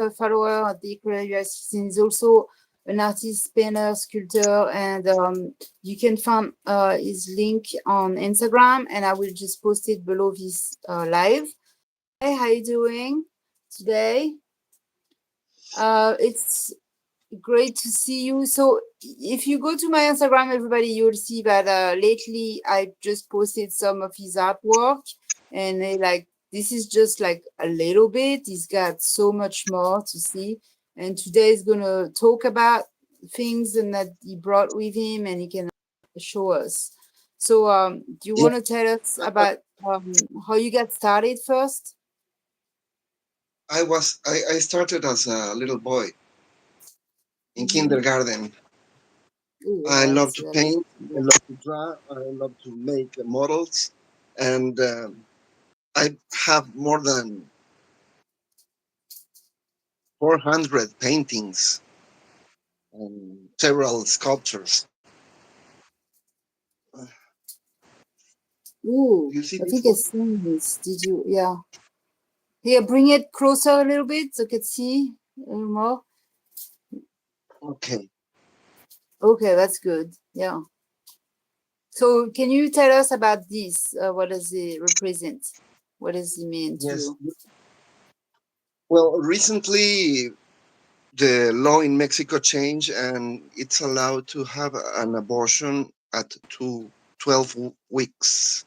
a follower at the US. He's also an artist, painter, sculptor, and you can find his link on Instagram, and I will just post it below this live. Hey, how you doing today? It's great to see you. So if you go to my Instagram, everybody, you'll see that lately I just posted some of his artwork, and this is just like a little bit. He's got so much more to see. And today is gonna talk about things and that he brought with him, and he can show us. So do you Yeah, want to tell us about how you got started first? I started as a little boy in Mm-hmm. kindergarten. Oh, I love that's to really paint, I yeah. love to draw, I love to make models, and I have more than 400 paintings and several sculptures. Ooh, You see I this think I've one? seen this. Did you? Yeah. Here, bring it closer a little bit so I can see a little more. Okay. Okay, that's good. Yeah. So, can you tell us about this? What does it represent? What does it mean to Yes. you? Well, recently the law in Mexico changed and it's allowed to have an abortion at 12 weeks.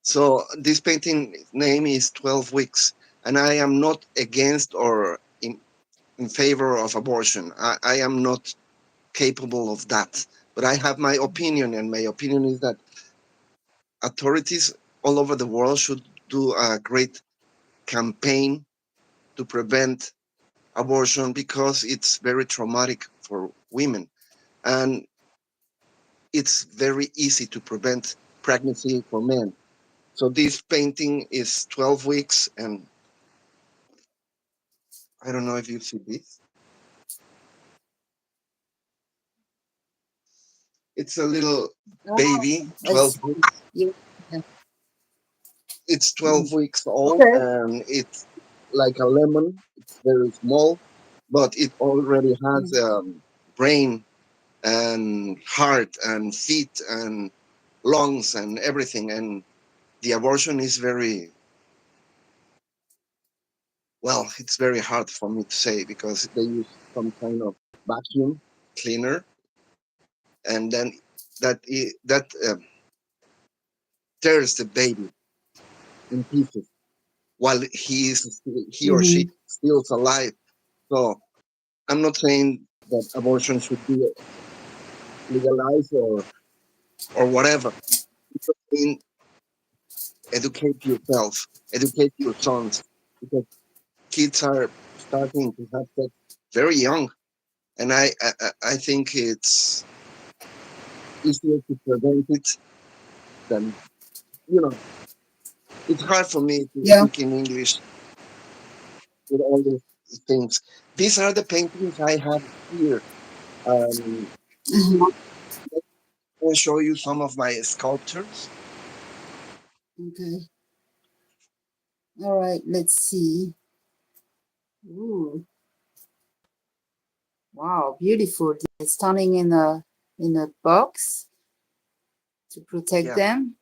So this painting name is 12 weeks, and I am not against or in favor of abortion. I am not capable of that. But I have my opinion, and my opinion is that authorities all over the world should do a great campaign to prevent abortion because it's very traumatic for women. And it's very easy to prevent pregnancy for men. So this painting is 12 weeks, and I don't know if you see this. It's a little Oh, baby, I 12 see. weeks. Yeah. Yeah. It's Mm. 12 weeks old, Okay. and it's like a lemon. It's very small, but it already has Mm. brain and heart and feet and lungs and everything. And the abortion is very, well, it's very hard for me to say because they use some kind of vacuum cleaner, and then that tears the baby in pieces while he or she Mm-hmm. still alive. So I'm not saying that abortion should be legalized or whatever. I'm just saying educate yourself, educate your sons, because kids are starting to have sex very young, and I think it's easier to prevent it than you know. It's hard for me to Yeah. speak in English with all these things. These are the paintings I have here. Um, Mhm. I'll show you some of my sculptures. Okay. All right. Let's see. Ooh. Wow. Beautiful. They're standing in a box to protect Yeah, them.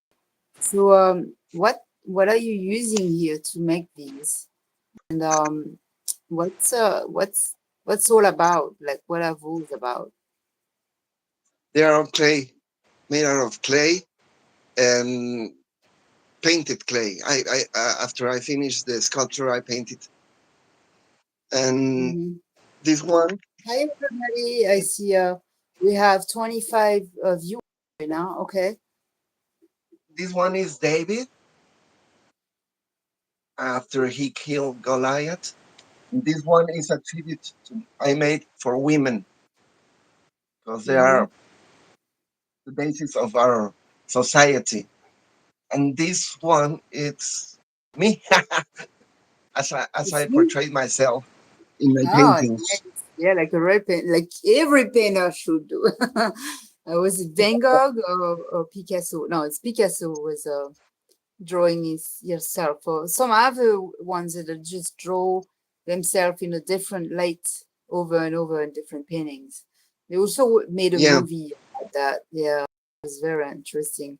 So, what are you using here to make these? And what's all about? Like, what are those about? they are of clay, made out of clay and painted clay. I after I finished the sculpture, I painted. And Mm-hmm. this one, Hi, everybody. I see. We have 25 viewers right now. Okay. this one is David after he killed Goliath. And this one is a tribute I made for women because they Mm-hmm. are the basis of our society. And this one, it's me as It's I me. portray myself in my Oh, paintings. nice. Yeah, like a red paint, like every painter should do. Was it Van Gogh or Picasso? No, it's Picasso was drawing his yourself. Or some other ones that are just draw. themselves in a different light over and over in different paintings. They also made a Yeah, movie about that. Yeah, it was very interesting.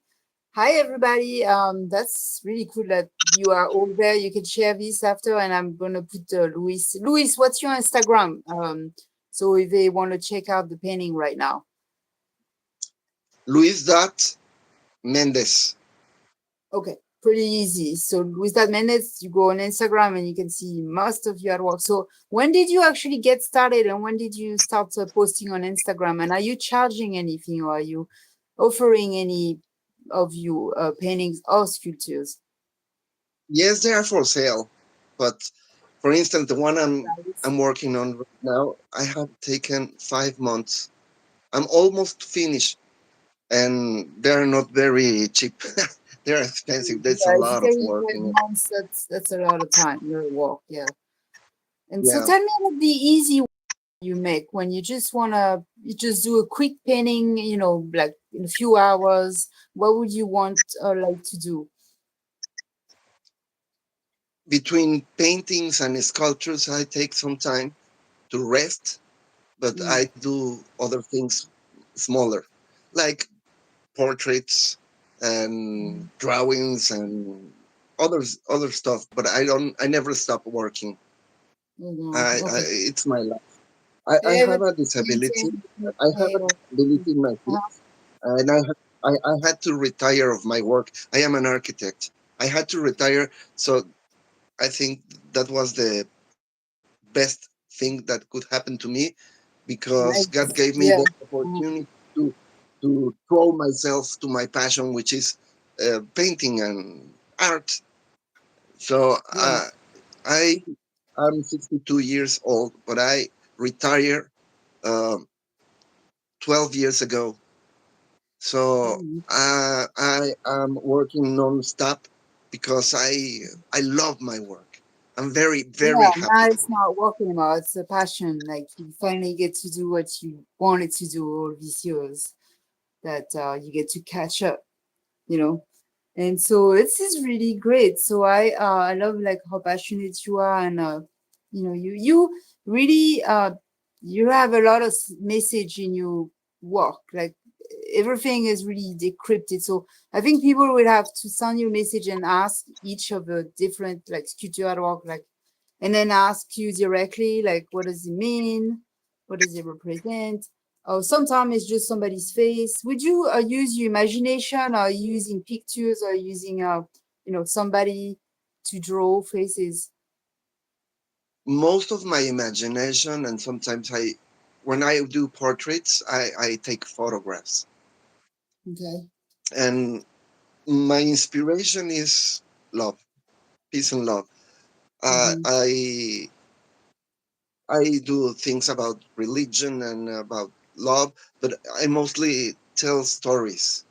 Hi everybody. That's really cool that you are all there. You can share this after, and I'm gonna put Luis. Luis, what's your Instagram? So if they want to check out the painting right now. Luis dot Mendez. Okay, pretty easy. So with that minutes, you go on Instagram and you can see most of your artwork. So when did you actually get started, and when did you start posting on Instagram? And are you charging anything, or are you offering any of you paintings or sculptures? Yes, they are for sale, but for instance, the one I'm working on right now, I have taken 5 months. I'm almost finished, and they're not very cheap. They're expensive. There's a Yeah, if you lot of take work five in it. months, that's a lot of time, your work, yeah. And so Yeah, tell me about the easy you make when you just wanna you just do a quick painting, like in a few hours. What would you want like to do? between paintings and sculptures, I take some time to rest, but Mm, I do other things smaller, like portraits and mm, drawings and other stuff. But I never stop working. okay. It's my life. I have a Everybody's disability. painting, I have a yeah. disability in my feet, Uh-huh. and I had to retire of my work. I am an architect. I had to retire, so I think that was the best thing that could happen to me because God gave Nice. me the Yeah. Mm, opportunity to throw myself to my passion, which is painting and art. So yeah. I am 62 years old, but I retired um 12 years ago. So Mm. I am working non-stop because I love my work. I'm very very Yeah, now happy. it's not work anymore. It's a passion. Like you finally get to do what you wanted to do all these years. That you get to catch up, you know. And so this is really great. So I love like how passionate you are, and you really you have a lot of message in your work. Like everything is really decrypted. So I think people will have to send you a message and ask each of the different like sculpture artwork, like, and then ask you directly, like, what does it mean? What does it represent? Oh, sometimes it's just somebody's face. Would you use your imagination, or using pictures, or using somebody to draw faces? Most of my imagination, and sometimes when I do portraits, I take photographs, Okay. and my inspiration is love, peace and love. uh, Mm-hmm. i I do things about religion and about love, but I mostly tell stories.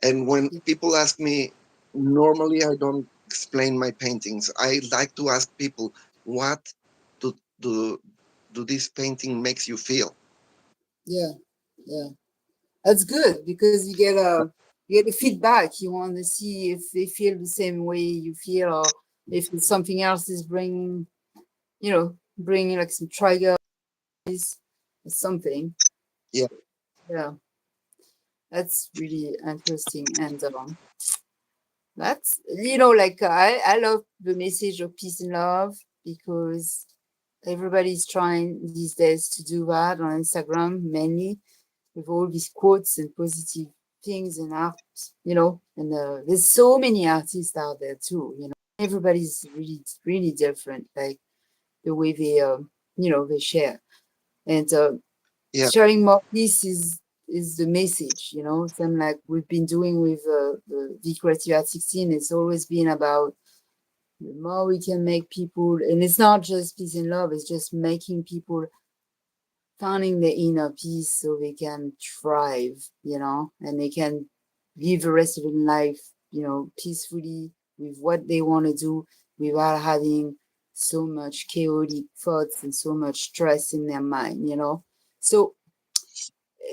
And when Yeah. people ask me, normally I don't explain my paintings. I like to ask people, what do do do this painting makes you feel? Yeah. Yeah. That's good because you get a feedback. You want to see if they feel the same way you feel, or if it's something else is bringing like some triggers or something. Yeah, Yeah. That's really interesting. And that's, like I love the message of peace and love, because everybody's trying these days to do that on Instagram, mainly with all these quotes and positive things and art, and there's so many artists out there too, Everybody's really, really different, like the way they share. And yeah, sharing more peace is the message, same like we've been doing with the creative art 16. It's always been about the more we can make people, and it's not just peace and love, it's just making people finding the inner peace so they can thrive, and they can live the rest of their life, peacefully with what they want to do, without having so much chaotic thoughts and so much stress in their mind. So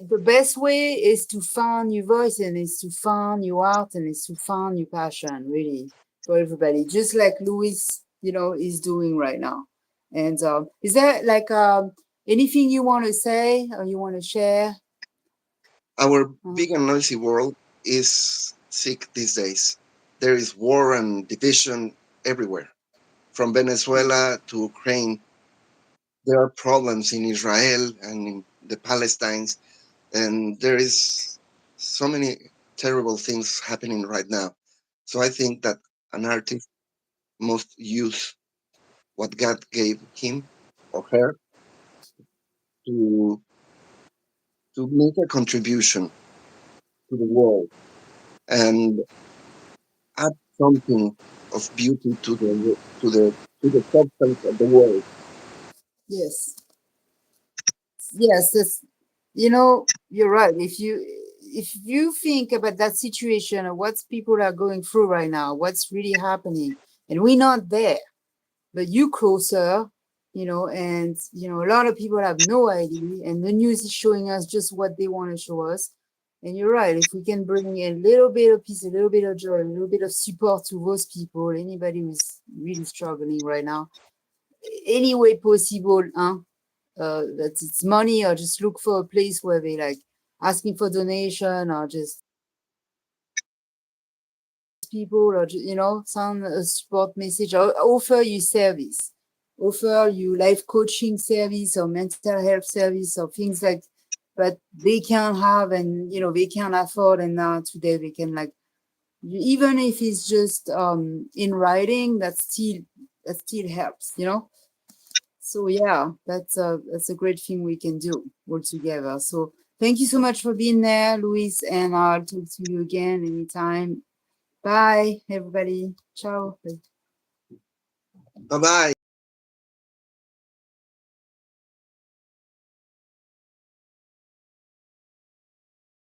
the best way is to find your voice, and is to find your art, and is to find your passion, really, for everybody, just like Louis, is doing right now. And is there like anything you want to say or you want to share? Our Uh, big and noisy world is sick these days. There is war and division everywhere, from Venezuela to Ukraine. There are problems in Israel and in the Palestines, and there is so many terrible things happening right now. So I think that an artist must use what God gave him or her to to make a contribution to the world and add something of beauty to the substance of the world. yes, yes, that's, you know, you're right. If you think about that situation of what people are going through right now, what's really happening, and we're not there, but you closer, you know, and you know, a lot of people have no idea, and the news is showing us just what they want to show us. And you're right, if we can bring a little bit of peace, a little bit of joy, a little bit of support to those people, anybody who's really struggling right now, any way possible, huh? That it's money, or just look for a place where they like asking for donation, or just people, or you know, send a support message, or offer you service, offer you life coaching service or mental health service or things like, but they can't have, and you know, they can't afford, and now today they can like, even if it's just in writing, that still helps, you know. So yeah, that's a great thing we can do all together. So thank you so much for being there, Luis, and I'll talk to you again anytime. Bye, everybody. Ciao. Bye bye.